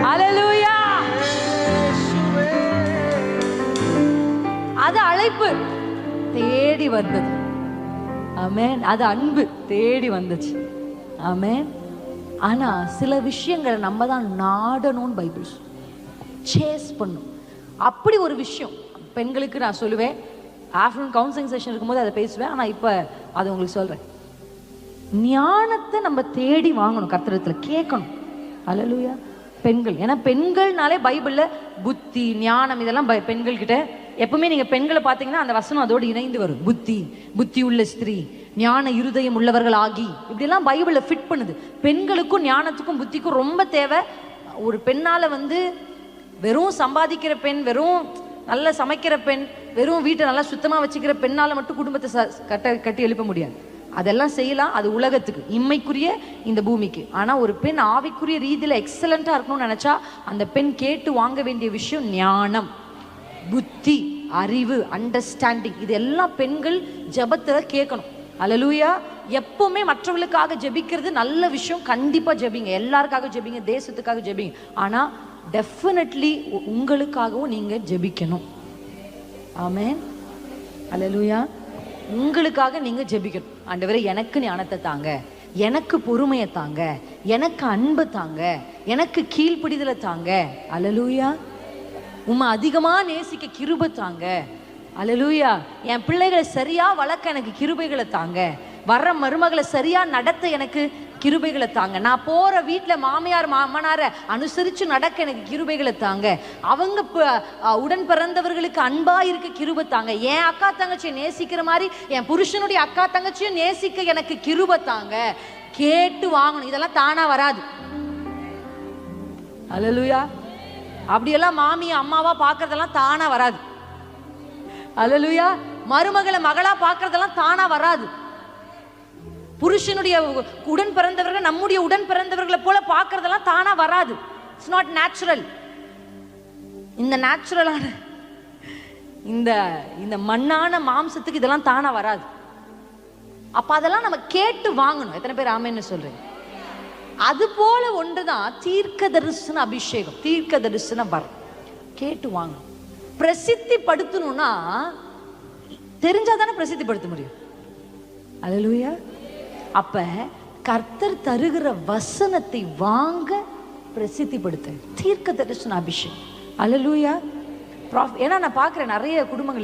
ஹல்லேலூயா. அது அழைப்பு தேடி வந்தது. ஆமென். அது அன்பு தேடி வந்துச்சு. ஆமென். ஆனா சில விஷயங்களை நம்ம தான் நாடணும்னு பைபிள் சேஸ் பண்ணும். அப்படி ஒரு விஷயம் பெண்களுக்கு நான் சொல்லுவேன். ஆஃப்டர்நூன் கவுன்சிலிங் செஷன் இருக்கும்போது அதை பேசுவேன். ஆனால் இப்போ அதை உங்களுக்கு சொல்கிறேன். ஞானத்தை நம்ம தேடி வாங்கணும், கர்த்தரிடத்தில் கேட்கணும். ஹல்லேலூயா. பெண்கள், ஏன்னா பெண்கள்னாலே பைபிளில் புத்தி ஞானம் இதெல்லாம் பெண்கள்கிட்ட எப்பவுமே நீங்கள் பெண்களை பார்த்தீங்கன்னா அந்த வசனம் அதோடு இணைந்து வரும். புத்தி உள்ள ஸ்திரீ, ஞான இருதயம் உள்ளவர்கள் ஆகி, இப்படிலாம் பைபிளில் ஃபிட் பண்ணுது. பெண்களுக்கும் ஞானத்துக்கும் புத்திக்கும் ரொம்ப தேவை. ஒரு பெண்ணால் வெறும் சம்பாதிக்கிற பெண், வெறும் நல்லா சமைக்கிற பெண், வெறும் வீட்டை நல்லா சுத்தமாக வச்சுக்கிற பெண்ணால் மட்டும் குடும்பத்தை கட்டி எழுப்ப முடியாது. அதெல்லாம் செய்யலாம், அது உலகத்துக்கு, இம்மைக்குரிய இந்த பூமிக்கு. ஆனால் ஒரு பெண் ஆவிக்குரிய ரீதியில் எக்ஸலண்ட்டாக இருக்கணும்னு நினச்சா அந்த பெண் கேட்டு வாங்க வேண்டிய விஷயம் ஞானம், புத்தி, அறிவு, அண்டர்ஸ்டாண்டிங். இதெல்லாம் பெண்கள் ஜெபத்தில் கேட்கணும். ஹல்லேலூயா. எப்பவுமே மற்றவர்களுக்காக ஜெபிக்கிறது நல்ல விஷயம். கண்டிப்பாக ஜெபிங்க, எல்லாருக்காக ஜெபிங்க, தேசத்துக்காக ஜெபிங்க. ஆனால் டெஃபினெட்லி உங்களுக்காகவும் நீங்கள் ஜெபிக்கணும். ஆமென். ஹல்லேலூயா. உங்களுக்காக நீங்கள் ஜெபிக்கணும். ஆண்டவரே எனக்கு ஞானத்தை தாங்க, எனக்கு பொறுமையை தாங்க, எனக்கு அன்பு தாங்க, எனக்கு கீழ்ப்பிடிதலை தாங்க. ஹல்லேலூயா. உம்மை அதிகமாக நேசிக்க கிருபை தாங்க. ஹல்லேலூயா. என் பிள்ளைகளை சரியா வளர்க்க எனக்கு கிருபைகளை தாங்க. வர்ற மருமகளை சரியா நடத்த எனக்கு கிருபைகளை தாங்க. நான் போற வீட்டில் மாமியார் மாமனாரை அனுசரித்து நடக்க எனக்கு கிருபைகளை தாங்க. அவங்க உடன் பிறந்தவர்களுக்கு அன்பா இருக்க கிருபை தாங்க. என் அக்கா தங்கச்சியை நேசிக்கிற மாதிரி என் புருஷனுடைய அக்கா தங்கச்சியும் நேசிக்க எனக்கு கிருபை தாங்க. கேட்டு வாங்கணும். இதெல்லாம் தானா வராது. ஹல்லேலூயா. அப்படியெல்லாம் மாமியை அம்மாவா பார்க்கறதெல்லாம் தானா வராது. ஹல்லேலூயா. மருமகளை மகளா பார்க்கறதெல்லாம் தானா வராது. புருஷனுடைய உடன் பிறந்தவர்கள் நம்முடைய உடன் பிறந்தவர்களை போல பார்க்கறதெல்லாம் தானா வராது. It's not natural. இந்த நேச்சுரலான இந்த மண்ணான மாம்சத்துக்கு இதெல்லாம் தானா வராது. அப்ப அதெல்லாம் நம்ம கேட்டு வாங்கணும். எத்தனை பேர் ஆமென்னு சொல்றீங்க? அது போல ஒன்றுதான் தீர்க்க தரிசன அபிஷேகம், தீர்க்க தரிசன வரம். கேட்டு வாங்கணும். பிரசித்தி படுத்தணும்னா தெரிஞ்சாதானே பிரசித்தி படுத்த முடியும். ஹல்லேலூயா. அப்ப கர்த்தர் தருகிற வசனத்தை வாங்க பிரசித்திப்படுத்த தீர்க்க தரிசன அபிஷேகம். ஹல்லேலூயா. ஏன்னா நான் பார்க்குறேன் நிறைய குடும்பங்கள்